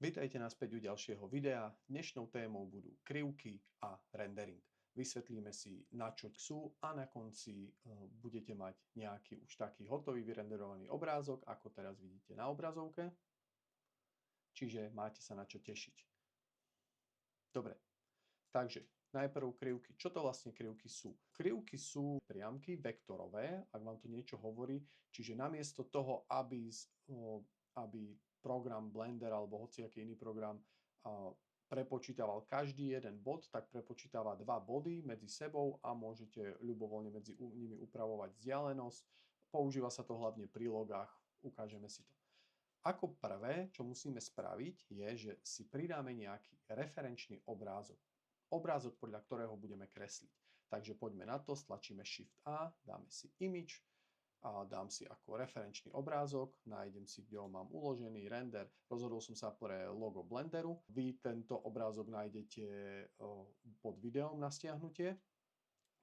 Vítajte naspäť u ďalšieho videa. Dnešnou témou budú krivky a rendering. Vysvetlíme si, na čo sú a na konci budete mať nejaký už taký hotový vyrenderovaný obrázok, ako teraz vidíte na obrazovke. Čiže máte sa na čo tešiť. Dobre, takže najprv krivky. Čo to vlastne krivky sú? Krivky sú priamky vektorové, ak vám to niečo hovorí. Čiže namiesto toho, aby program Blender alebo hociaký iný program prepočítaval každý jeden bod, tak prepočítava dva body medzi sebou a môžete ľubovoľne medzi nimi upravovať vzdialenosť. Používa sa to hlavne pri logách, ukážeme si to. Ako prvé, čo musíme spraviť, je, že si pridáme nejaký referenčný obrázok. Obrázok, podľa ktorého budeme kresliť. Takže poďme na to, stlačíme Shift A, dáme si Image, a dám si ako referenčný obrázok, nájdem si, kde ho mám uložený, render. Rozhodol som sa pre logo Blenderu. Vy tento obrázok nájdete pod videom na stiahnutie.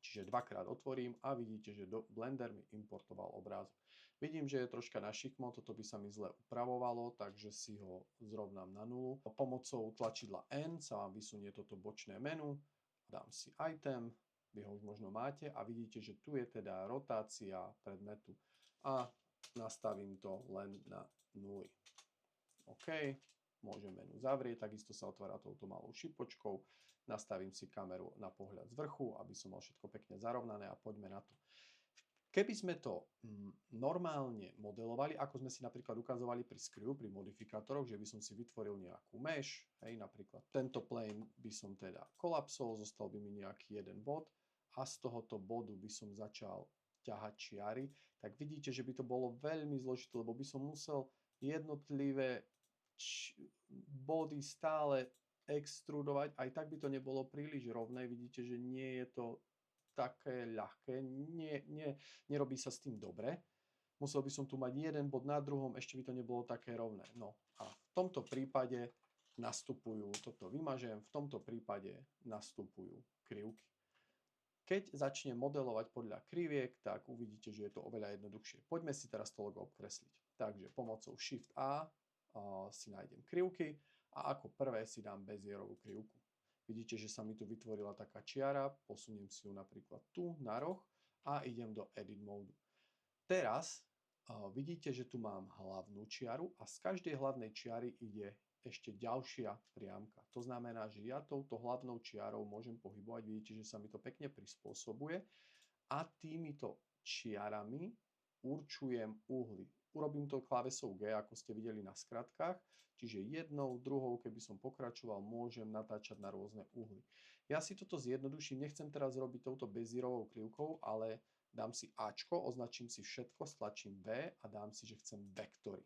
Čiže dvakrát otvorím a vidíte, že Blender mi importoval obrázok. Vidím, že je troška našikmo, toto by sa mi zle upravovalo, takže si ho zrovnám na nulu. Pomocou tlačidla N sa vám vysunie toto bočné menu. Dám si Item, vy ho už možno máte a vidíte, že tu je teda rotácia predmetu a nastavím to len na 0. OK, môžem menu zavrieť, takisto sa otvára touto malou šipočkou, nastavím si kameru na pohľad z vrchu, aby som mal všetko pekne zarovnané a poďme na to. Keby sme to normálne modelovali, ako sme si napríklad ukazovali pri Screw, pri modifikátoroch, že by som si vytvoril nejakú mesh, hej, napríklad tento plane by som teda kolapsol, zostal by mi nejaký jeden bod a z tohoto bodu by som začal ťahať čiary, tak vidíte, že by to bolo veľmi zložité, lebo by som musel jednotlivé body stále extrudovať, aj tak by to nebolo príliš rovné, vidíte, že nie je to také ľahké, nerobí sa s tým dobre. Musel by som tu mať jeden bod na druhom, ešte by to nebolo také rovné. No a v tomto prípade nastupujú, toto vymažem, v tomto prípade nastupujú krivky. Keď začnem modelovať podľa kriviek, tak uvidíte, že je to oveľa jednoduchšie. Poďme si teraz to logo obkresliť. Takže pomocou Shift A si nájdem krivky a ako prvé si dám bezierovú krivku. Vidíte, že sa mi tu vytvorila taká čiara, posuniem si ju napríklad tu na roh a idem do Edit Mode. Teraz vidíte, že tu mám hlavnú čiaru a z každej hlavnej čiary ide ešte ďalšia priamka. To znamená, že ja touto hlavnou čiarou môžem pohybovať, vidíte, že sa mi to pekne prispôsobuje a týmito čiarami určujem uhly. Urobím to klávesou G, ako ste videli na skratkách, čiže jednou, druhou, keby som pokračoval, môžem natáčať na rôzne uhly. Ja si toto zjednoduším, nechcem teraz robiť touto bezírovou krivkou, ale dám si Ačko, označím si všetko, stlačím V a dám si, že chcem vektory.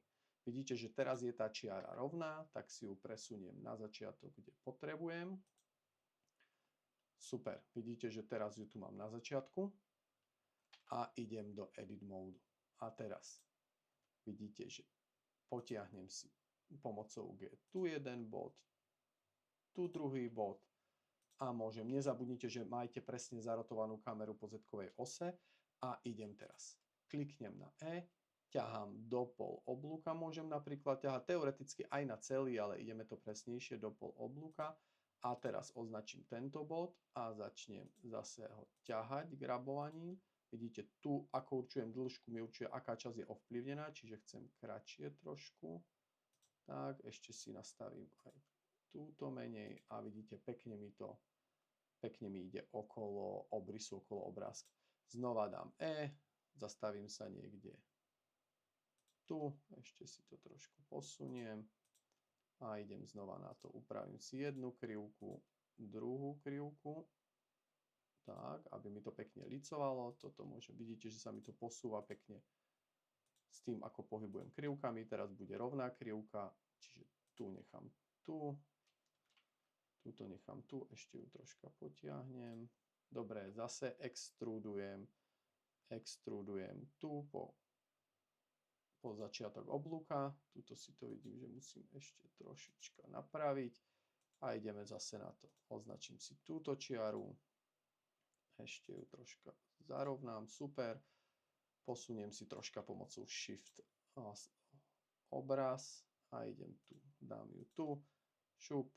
Vidíte, že teraz je tá čiara rovná, tak si ju presuniem na začiatok, kde potrebujem. Super, vidíte, že teraz ju tu mám na začiatku a idem do Edit Mode. A teraz vidíte, že potiahnem si pomocou G tu jeden bod, tu druhý bod a môžem. Nezabudnite, že majte presne zarotovanú kameru po Z-kovej ose a idem teraz. Kliknem na E, ťahám do pol oblúka, môžem napríklad ťahať teoreticky aj na celý, ale ideme to presnejšie do pol oblúka. A teraz označím tento bod a začnem zase ho ťahať grabovaním. Vidíte, tu ako určujem dĺžku, mi určuje, aká časť je ovplyvnená, čiže chcem kratšie trošku. Tak, ešte si nastavím aj túto menej a vidíte, pekne mi ide okolo obrysu, okolo obrázka. Znova dám E, zastavím sa niekde tu, ešte si to trošku posuniem a idem znova na to. Upravím si jednu krivku, druhú krivku, tak, aby mi to pekne licovalo. Toto vidíte, že sa mi to posúva pekne s tým, ako pohybujem krivkami. Teraz bude rovná krivka, čiže tu nechám tu, túto nechám tu, ešte ju troška potiahnem. Dobre, zase extrudujem tu po začiatok oblúka. Tuto si to vidím, že musím ešte trošička napraviť. A ideme zase na to. Označím si túto čiaru. Ešte ju troška zarovnám. Super. Posuniem si troška pomocou Shift obraz a idem tu, dám ju tu, šup.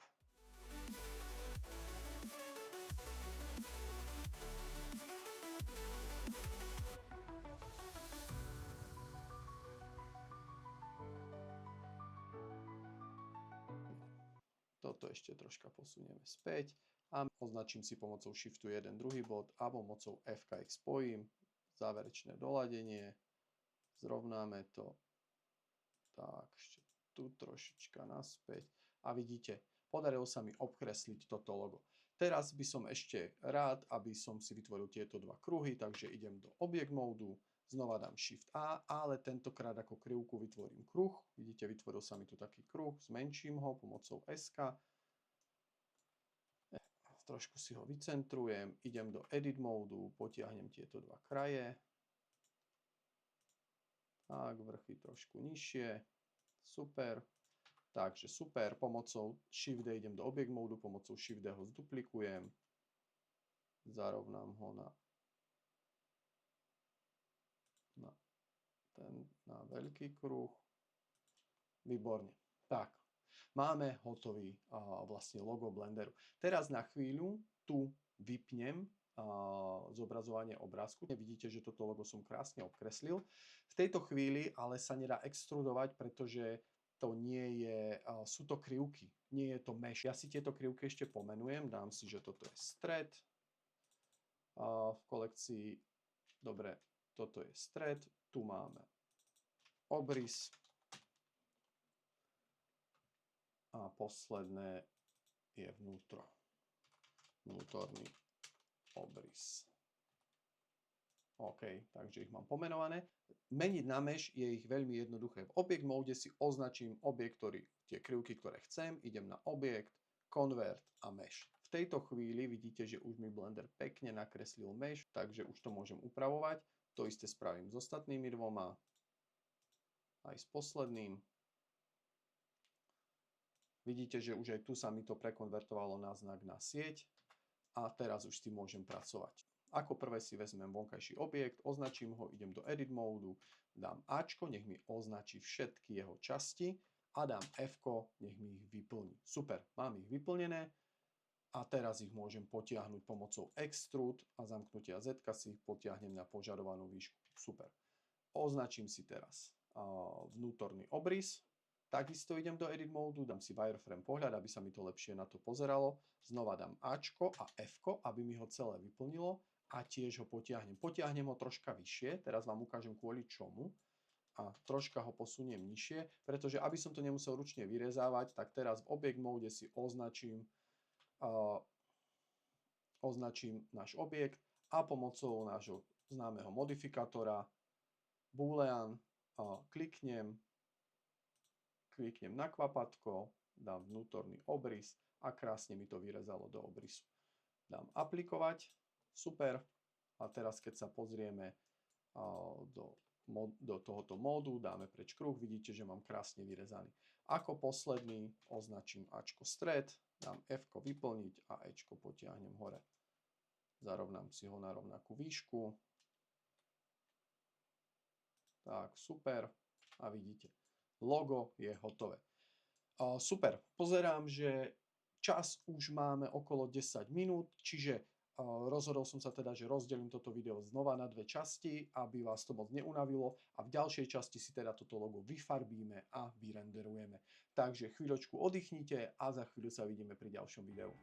Toto ešte troška posunieme späť a označím si pomocou Shiftu 1 druhý bod a pomocou F ich spojím. Záverečné doladenie. Zrovnáme to. Tak, ešte tu trošička naspäť. A vidíte, podarilo sa mi obkresliť toto logo. Teraz by som ešte rád, aby som si vytvoril tieto dva kruhy, takže idem do Object Mode, znova dám Shift A, ale tentokrát ako krivku vytvorím kruh. Vidíte, vytvoril sa mi tu taký kruh, zmenším ho pomocou S. Trošku si ho vycentrujem, idem do Edit Mode, potiahnem tieto dva kraje. Tak, vrchy trošku nižšie. Super. Takže super, pomocou Shift D idem do Object Mode, pomocou Shift D ho zduplikujem. Zarovnám ho na veľký kruh. Výborne. Tak, máme hotový vlastne logo Blenderu. Teraz na chvíľu tu vypnem zobrazovanie obrázku. Vidíte, že toto logo som krásne obkreslil. V tejto chvíli ale sa nedá extrudovať, pretože to nie je, sú to krivky, nie je to mesh. Ja si tieto krivky ešte pomenujem, dám si, že toto je stred v kolekcii. Dobre, toto je stred, tu máme obrys a posledné je vnútorný obrys. OK, takže ich mám pomenované. Meniť na mesh je ich veľmi jednoduché. V Object Mode si označím objekt, tie krivky, ktoré chcem, idem na objekt, convert a mesh. V tejto chvíli vidíte, že už mi Blender pekne nakreslil mesh, takže už to môžem upravovať. To isté spravím s ostatnými dvoma, aj s posledným. Vidíte, že už aj tu sa mi to prekonvertovalo na znak na sieť a teraz už s tým môžem pracovať. Ako prvé si vezmem vonkajší objekt, označím ho, idem do Edit Mode, dám Ačko, nech mi označí všetky jeho časti a dám Fko, nech mi ich vyplní. Super, mám ich vyplnené a teraz ich môžem potiahnuť pomocou Extrude a zamknutia Z si ich potiahnem na požadovanú výšku. Super. Označím si teraz vnútorný obrys. Takisto idem do Edit Mode, dám si Wireframe pohľad, aby sa mi to lepšie na to pozeralo. Znova dám Ačko a Fko, aby mi ho celé vyplnilo a tiež ho potiahnem. Potiahnem ho troška vyššie, teraz vám ukážem kvôli čomu. A troška ho posuniem nižšie, pretože aby som to nemusel ručne vyrezávať, tak teraz v Object Mode si označím náš objekt a pomocou nášho známeho modifikátora Boolean kliknem na kvapatko, dám vnútorný obrys a krásne mi to vyrezalo do obrysu. Dám aplikovať, super. A teraz keď sa pozrieme do tohoto módu, dáme preč kruh, vidíte, že mám krásne vyrezaný. Ako posledný označím Ačko stred, dám Fko vyplniť a Ečko potiahnem hore. Zarovnám si ho na rovnakú výšku. Tak, super. A vidíte, logo je hotové. Super, pozerám, že čas už máme okolo 10 minút, čiže rozhodol som sa teda, že rozdelím toto video znova na dve časti, aby vás to moc neunavilo a v ďalšej časti si teda toto logo vyfarbíme a vyrenderujeme. Takže chvíľočku oddychnite a za chvíľu sa vidíme pri ďalšom videu.